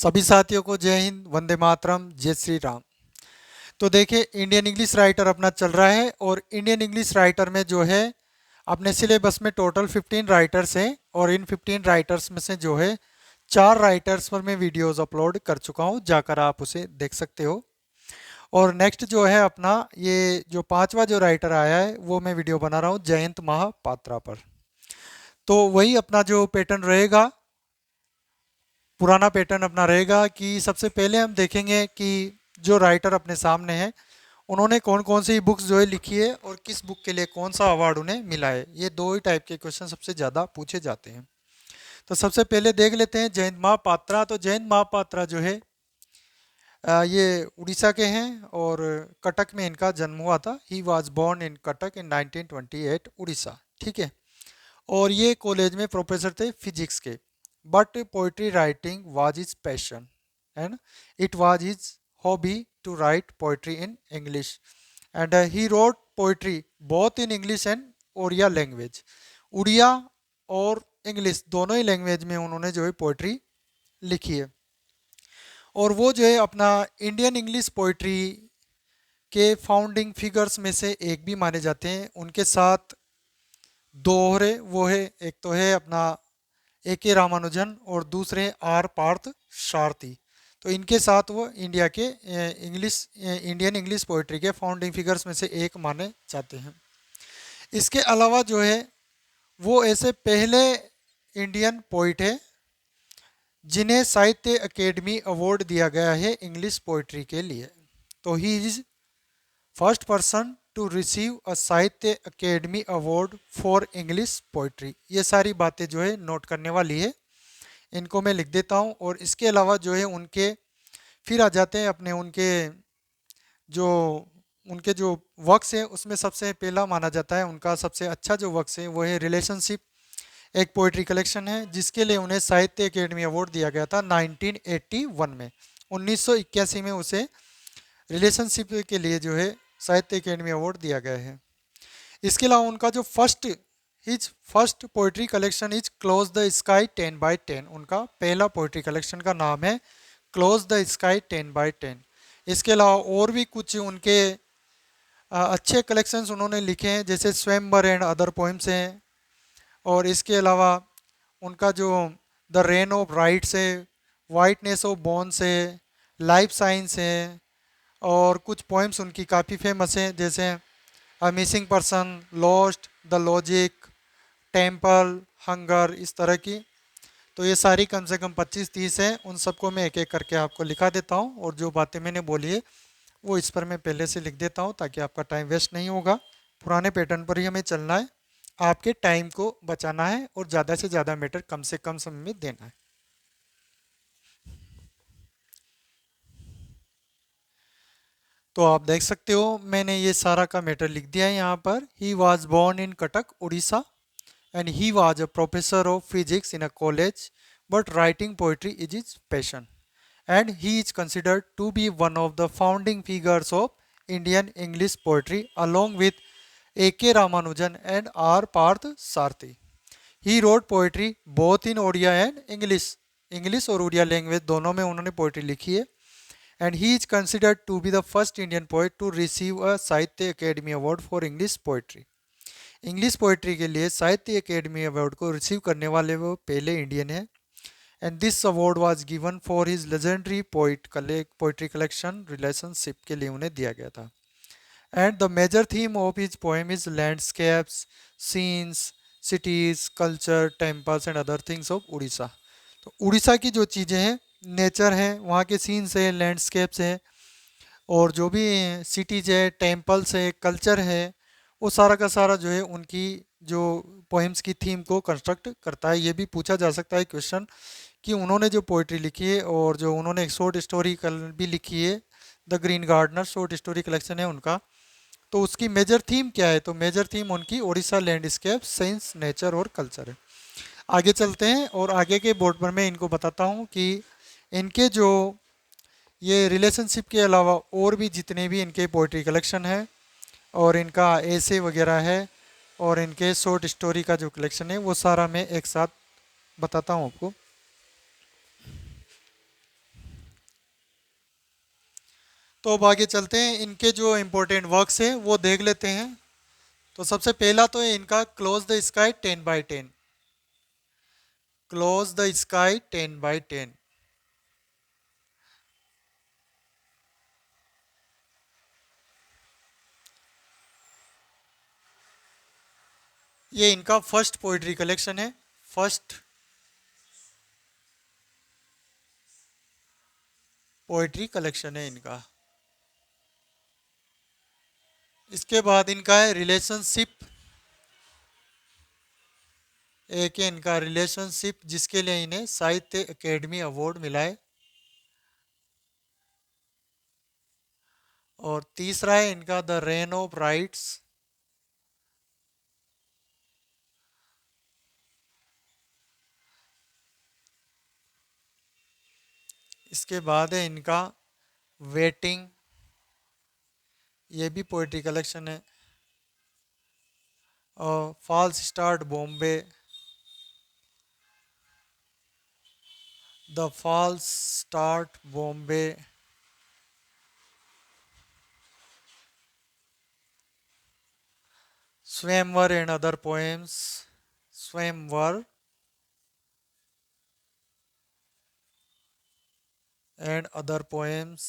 सभी साथियों को जय हिंद, वंदे मातरम, जय श्री राम। तो देखिए, इंडियन इंग्लिश राइटर अपना चल रहा है और इंडियन इंग्लिश राइटर में जो है अपने सिलेबस में टोटल 15 राइटर्स हैं और इन 15 राइटर्स में से जो है 4 राइटर्स पर मैं वीडियोस अपलोड कर चुका हूं, जाकर आप उसे देख सकते हो। और नेक्स्ट जो है अपना ये जो पांचवा जो राइटर आया है वो मैं वीडियो बना रहा हूँ जयंत महापात्रा पर। तो वही अपना जो पैटर्न रहेगा, पुराना पैटर्न अपना रहेगा कि सबसे पहले हम देखेंगे कि जो राइटर अपने सामने हैं उन्होंने कौन कौन सी बुक्स जो है लिखी है और किस बुक के लिए कौन सा अवार्ड उन्हें मिला है। ये दो ही टाइप के क्वेश्चन सबसे ज़्यादा पूछे जाते हैं। तो सबसे पहले देख लेते हैं जयंत महापात्रा। तो जयंत महापात्रा जो है ये उड़ीसा के हैं और कटक में इनका जन्म हुआ था। He was born in Cuttack in 1928 Orissa. ठीक है। और ये कॉलेज में प्रोफेसर थे फिजिक्स के। But poetry writing was his passion and it was his hobby to right poetry in English and he wrote poetry both in English and Odia language. Odia और English दोनों ही language में उन्होंने जो है पोइट्री लिखी है। और वो जो है अपना इंडियन इंग्लिश पोइट्री के फाउंडिंग फिगर्स में से एक भी माने जाते हैं। उनके साथ दोहरे वो है, एक तो है अपना ए के रामानुजन और दूसरे आर पार्थ सारथी। तो इनके साथ वो इंडिया के इंडियन इंग्लिश पोइट्री के फाउंडिंग फिगर्स में से एक माने जाते हैं। इसके अलावा जो है वो ऐसे पहले इंडियन पोइट है जिन्हें साहित्य अकेडमी अवार्ड दिया गया है इंग्लिश पोइट्री के लिए। तो he is first person to receive a Sahitya Akademi award for English poetry. ये सारी बातें जो है नोट करने वाली है, इनको मैं लिख देता हूँ। और इसके अलावा जो है उनके फिर आ जाते हैं अपने जो उनके जो वर्क्स है उसमें सबसे पहला माना जाता है उनका सबसे अच्छा जो वर्क्स है वो है रिलेशनशिप। एक पोइट्री कलेक्शन है जिसके लिए उन्हें साहित्य अकेडमी अवार्ड दिया गया था 1981 में। 1981 में उसे रिलेशनशिप के लिए जो है साहित्य अकेडमी अवार्ड दिया गया है। इसके अलावा उनका जो his first poetry collection is close the sky 10 by 10। उनका पहला पोइट्री कलेक्शन का नाम है क्लोज द स्काई 10 by 10। इसके अलावा और भी कुछ उनके अच्छे कलेक्शंस उन्होंने लिखे हैं, जैसे स्वयंवर एंड अदर पोइम्स हैं। और इसके अलावा उनका जो द रेन ऑफ राइट्स है, वाइटनेस ऑफ बोन्स है, लाइफ साइंस है। और कुछ पोइम्स उनकी काफ़ी फेमस हैं, जैसे अ missing person, lost, the logic, temple, hunger, इस तरह की। तो ये सारी कम से कम 25-30 हैं। उन सबको मैं एक एक करके आपको लिखा देता हूँ और जो बातें मैंने बोली है वो इस पर मैं पहले से लिख देता हूँ ताकि आपका टाइम वेस्ट नहीं होगा। पुराने पैटर्न पर ही हमें चलना है, आपके टाइम को बचाना है और ज़्यादा से ज़्यादा मैटर कम से कम समय में देना है। तो आप देख सकते हो मैंने ये सारा का मैटर लिख दिया है यहाँ पर। He was born in Cuttack Orissa and he was a professor of physics in a college, but writing poetry is his passion, and he is considered to be one of the founding figures of Indian English poetry along with A.K. Ramanujan and R. Parth Sarthi. He wrote poetry both in Odia and English और Odia language दोनों में उन्होंने poetry लिखी है। And he is considered to be the first Indian poet to receive a Sahitya Akademi award for English poetry. English poetry के लिए साहित्य Akademi award को रिसीव करने वाले वो पहले इंडियन है। And this award was given for his legendary poetry collection relationship के लिए उन्हें दिया गया था। And the major theme of his poem is landscapes, scenes, cities, culture, temples and other things of Orissa. तो उड़ीसा की जो चीज़ें हैं, नेचर है, वहाँ के सीन्स है, लैंडस्केप्स है और जो भी सिटीज है, टेम्पल्स है, कल्चर है, वो सारा का सारा जो है उनकी जो पोएम्स की थीम को कंस्ट्रक्ट करता है। ये भी पूछा जा सकता है क्वेश्चन कि उन्होंने जो पोइट्री लिखी है और जो उन्होंने एक शॉर्ट स्टोरी भी लिखी है, the green gardener short story collection है उनका, तो उसकी मेजर थीम क्या है? तो मेजर थीम उनकी ओडिशा लैंडस्केप, साइंस, नेचर और कल्चर है। आगे चलते हैं और आगे के बोर्ड पर मैं इनको बताता हूँ कि इनके जो ये रिलेशनशिप के अलावा और भी जितने भी इनके पोइट्री कलेक्शन है और इनका ऐसे वगैरह है और इनके शॉर्ट स्टोरी का जो कलेक्शन है वो सारा मैं एक साथ बताता हूँ आपको। तो अब आगे चलते हैं, इनके जो इम्पोर्टेंट वर्क्स हैं वो देख लेते हैं। तो सबसे पहला तो है इनका close the sky 10 by 10। Close the sky 10 by 10। ये इनका फर्स्ट पोइट्री कलेक्शन है। फर्स्ट पोइट्री कलेक्शन है इनका। इसके बाद इनका है रिलेशनशिप। एक है इनका रिलेशनशिप, जिसके लिए इन्हें साहित्य अकेडमी अवार्ड मिला है। और तीसरा है इनका द रेन ऑफ राइट्स। इसके बाद है इनका वेटिंग। ये भी पोइट्री कलेक्शन है। और false start Bombay. The false start Bombay. Swayamvar and other poems. Swayamvar and other poems.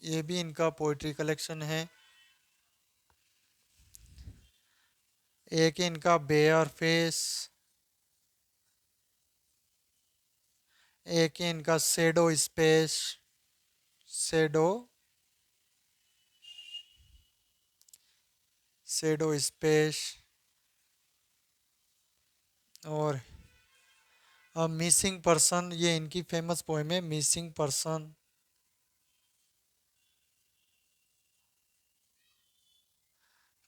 ये भी इनका पोइट्री कलेक्शन है। एक है इनका बेयर फेस। एक है इनका shadow space. Shadow shadow space. और मिसिंग पर्सन, ये इनकी फेमस पोएम है मिसिंग पर्सन।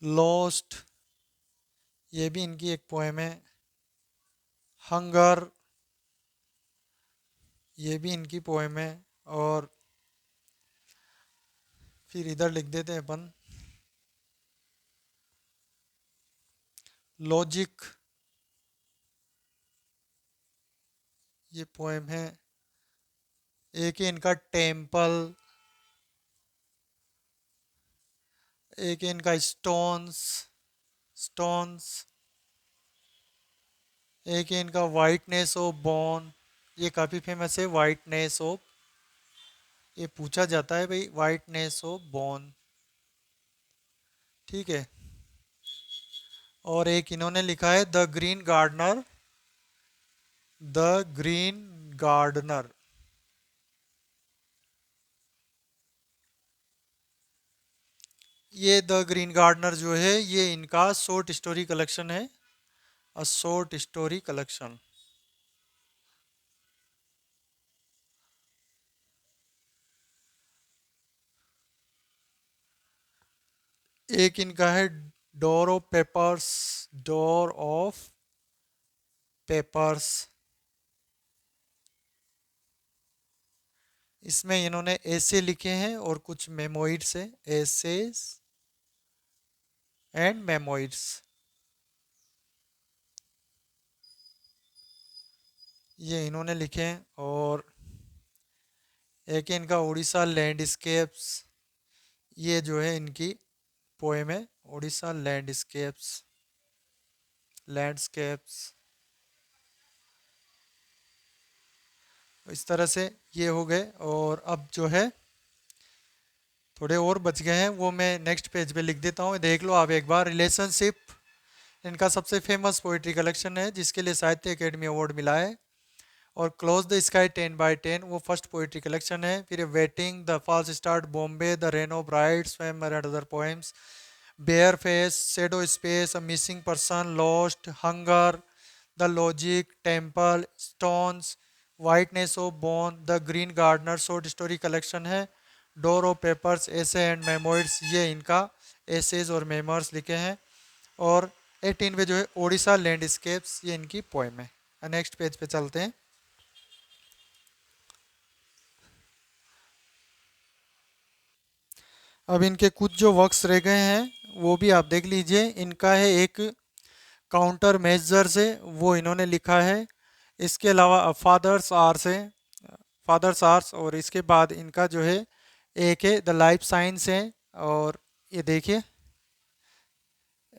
लॉस्ट, ये भी इनकी एक पोएम है। हंगर, ये भी इनकी पोएम है। और फिर इधर लिख देते हैं अपन लॉजिक, ये पोएम है। एक है इनका टेम्पल। एक है इनका स्टोन्स। स्टोन्स। एक है इनका वाइटनेस ऑफ बॉन। ये काफ़ी फेमस है वाइटनेस ऑफ। ये पूछा जाता है भाई, वाइटनेस ऑफ बॉन। ठीक है। और एक इन्होंने लिखा है the green gardener. The green gardener. ये द ग्रीन गार्डनर जो है ये इनका शॉर्ट स्टोरी कलेक्शन है। A short story collection. एक इनका है door of papers. Door of papers. इसमें इन्होंने ऐसे लिखे हैं और कुछ मेमोइड्स है। Essays and memoirs. ये इन्होंने लिखे हैं। और एक है इनका उड़ीसा लैंडस्केप्स। ये जो है इनकी पोएम है उड़ीसा लैंडस्केप्स। लैंडस्केप्स। इस तरह से ये हो गए। और अब जो है थोड़े और बच गए हैं, वो मैं नेक्स्ट पेज पे लिख देता हूँ, देख लो आप एक बार। रिलेशनशिप इनका सबसे फेमस पोइट्री कलेक्शन है, जिसके लिए साहित्य अकेडमी अवार्ड मिला है। और क्लोज द स्काई 10 बाई 10 वो फर्स्ट पोइट्री कलेक्शन है। फिर waiting, the false start Bombay, the rain of bright, Swayam and other poems, bare face, shadow space, a missing person, lost, hunger, the logic, temple, stones, whiteness of bone, the green gardener short story collection है। Door of papers, essay and memoirs, ये इनका essays और memoirs लिखे हैं। और 18 पे जो है ओडिशा लैंडस्केप्स, ये इनकी पोएम है। नेक्स्ट पेज पे चलते हैं। अब इनके कुछ जो वर्क्स रह गए हैं वो भी आप देख लीजिए। इनका है एक काउंटर मेजर्स है, वो इन्होंने लिखा है। इसके अलावा फादर्स आर्स है। फादर्स आर्ट्स, और इसके बाद इनका जो है एक है द लाइफ साइंस है। और ये देखिए,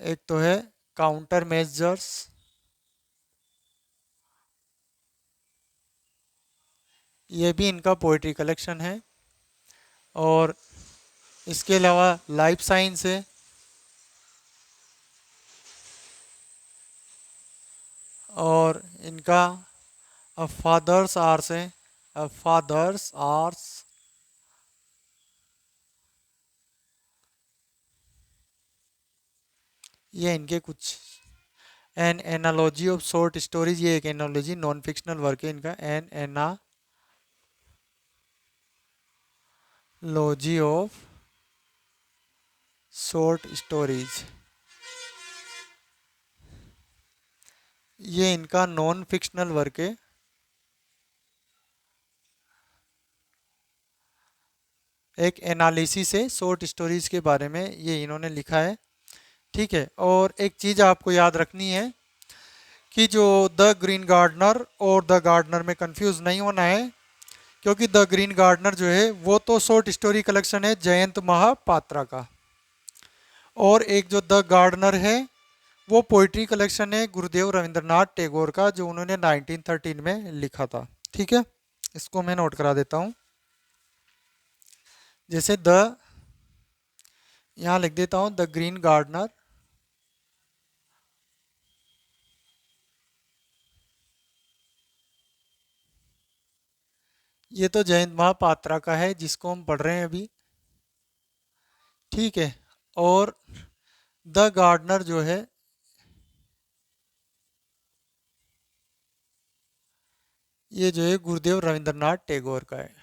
एक तो है काउंटर मेजर्स, ये भी इनका पोइट्री कलेक्शन है। और इसके अलावा लाइफ साइंस है, और इनका अ फादर्स आर्ट्स है, अ फादर्स आर्ट्स। ये इनके कुछ N analogy of short stories, ये एक एनालॉजी नॉन फिक्शनल वर्क है इनका, N analogy of short stories, ये इनका नॉन फिक्शनल वर्क है। एक एनालिसिस है शॉर्ट स्टोरीज के बारे में, ये इन्होंने लिखा है। ठीक है, और एक चीज़ आपको याद रखनी है कि जो द ग्रीन गार्डनर और द गार्डनर में कंफ्यूज नहीं होना है, क्योंकि द ग्रीन गार्डनर जो है वो तो शॉर्ट स्टोरी कलेक्शन है जयंत महापात्रा का, और एक जो द गार्डनर है वो पोइट्री कलेक्शन है गुरुदेव रविंद्रनाथ टैगोर का, जो उन्होंने 1913 में लिखा था। ठीक है, इसको मैं नोट करा देता हूँ। जैसे द, यहाँ लिख देता हूँ द ग्रीन गार्डनर, ये तो जयंत महापात्रा का है जिसको हम पढ़ रहे हैं अभी। ठीक है, और द गार्डनर जो है ये जो है गुरुदेव रविंद्रनाथ टैगोर का है।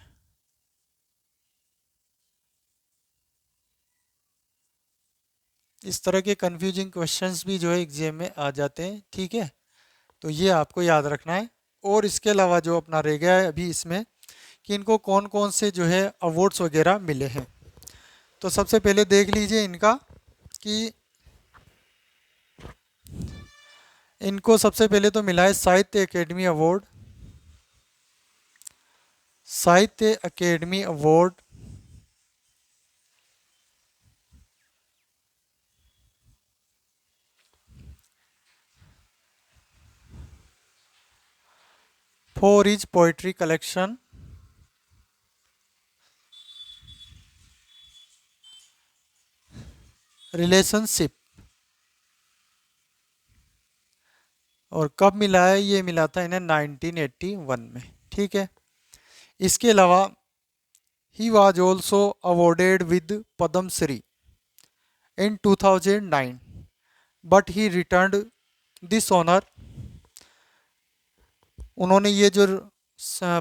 इस तरह के कंफ्यूजिंग क्वेश्चंस भी जो है एग्जाम में आ जाते हैं। ठीक है, तो ये आपको याद रखना है। और इसके अलावा जो अपना रह गया है अभी इसमें कि इनको कौन कौन से जो है अवार्ड्स वगैरह मिले हैं। तो सबसे पहले देख लीजिए इनका कि इनको सबसे पहले तो मिला है साहित्य अकेडमी अवार्ड, साहित्य Akademi award. For his poetry collection, relationship. और कब मिला है, ये मिला था इन्हें 1981 में। ठीक है, इसके अलावा he was also awarded with Padma Shri in 2009, but he returned this honour. उन्होंने ये जो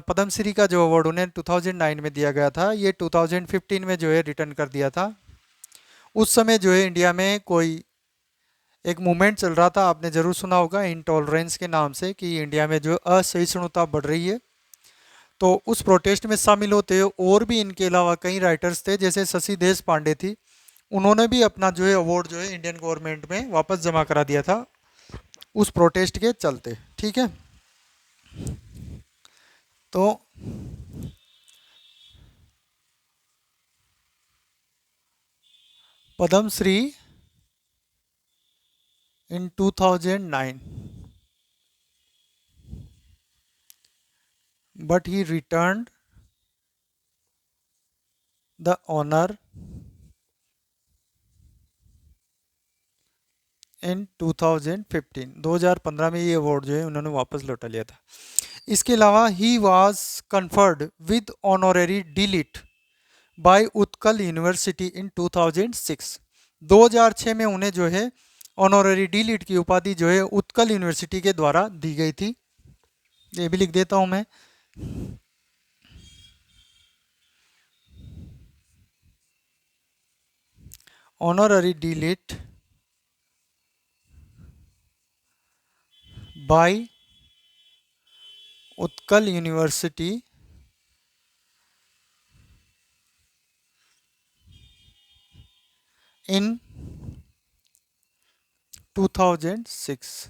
पद्म श्री का जो अवार्ड उन्हें 2009 में दिया गया था, ये 2015 में जो है रिटर्न कर दिया था। उस समय जो है इंडिया में कोई एक मूवमेंट चल रहा था, आपने जरूर सुना होगा इंटॉलरेंस के नाम से, कि इंडिया में जो असहिष्णुता बढ़ रही है। तो उस प्रोटेस्ट में शामिल होते हुए और भी इनके अलावा कई राइटर्स थे, जैसे शशि देश पांडे थी, उन्होंने भी अपना जो है अवार्ड जो है इंडियन गवर्नमेंट में वापस जमा करा दिया था उस प्रोटेस्ट के चलते। ठीक है, तो पद्म Shri in 2009, but he returned the honor इन 2015, 2015 में ये अवार्ड जो है उन्होंने वापस लौटा लिया था। इसके अलावा he was conferred with honorary D Litt by Utkal university in 2006। 2006 में उन्हें जो है ऑनोरेरी डिलीट की उपाधि जो है उत्कल यूनिवर्सिटी के द्वारा दी गई थी। ये भी लिख देता हूं मैं, ऑनोरेरी D Litt by Utkal university in 2006।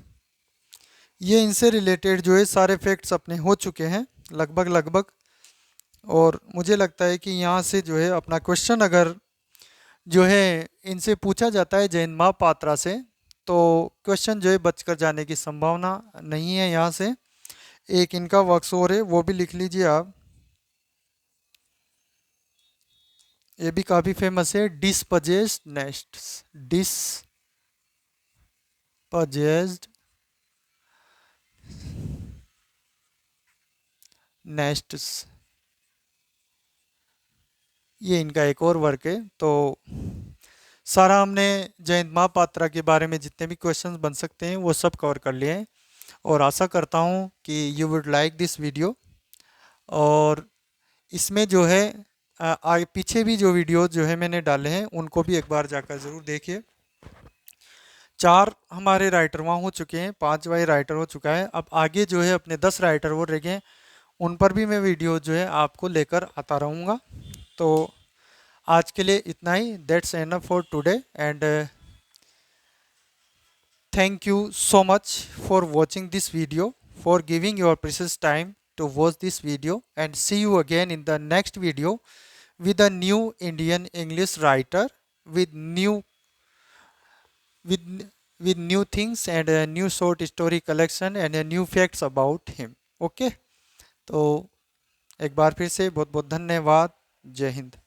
ये इनसे रिलेटेड जो है सारे फैक्ट्स अपने हो चुके हैं लगभग लगभग। और मुझे लगता है कि यहाँ से जो है अपना क्वेश्चन अगर जो है इनसे पूछा जाता है जैन महापात्रा से, तो क्वेश्चन जो है बचकर जाने की संभावना नहीं है यहाँ से। एक इनका वर्क्स और है, वो भी लिख लीजिए आप। ये भी काफ़ी फेमस है, डिस्पजेस्ड नेस्ट्स। डिस्पजेस्ड नेस्ट्स, ये इनका एक और वर्क है। तो सारा हमने जयंत महापात्रा के बारे में जितने भी क्वेश्चंस बन सकते हैं वो सब कवर कर लिए हैं। और आशा करता हूँ कि you would like this video. और इसमें जो है आगे पीछे भी जो वीडियो जो है मैंने डाले हैं उनको भी एक बार जाकर ज़रूर देखिए। 4 हमारे राइटर वहाँ हो चुके हैं, 5 वाई राइटर हो चुका है। अब आगे जो है अपने 10 राइटर वो रह गए हैं, उन पर भी मैं वीडियो जो है आपको लेकर आता रहूँगा। तो आज के लिए इतना ही, that's enough for today and thank you so much for watching this video, for giving your precious time to watch this video, and see you again in the next video with a new Indian English writer with with with new things and a new short story collection and a new facts about him. Okay, तो एक बार फिर से बहुत बहुत धन्यवाद। जय हिंद।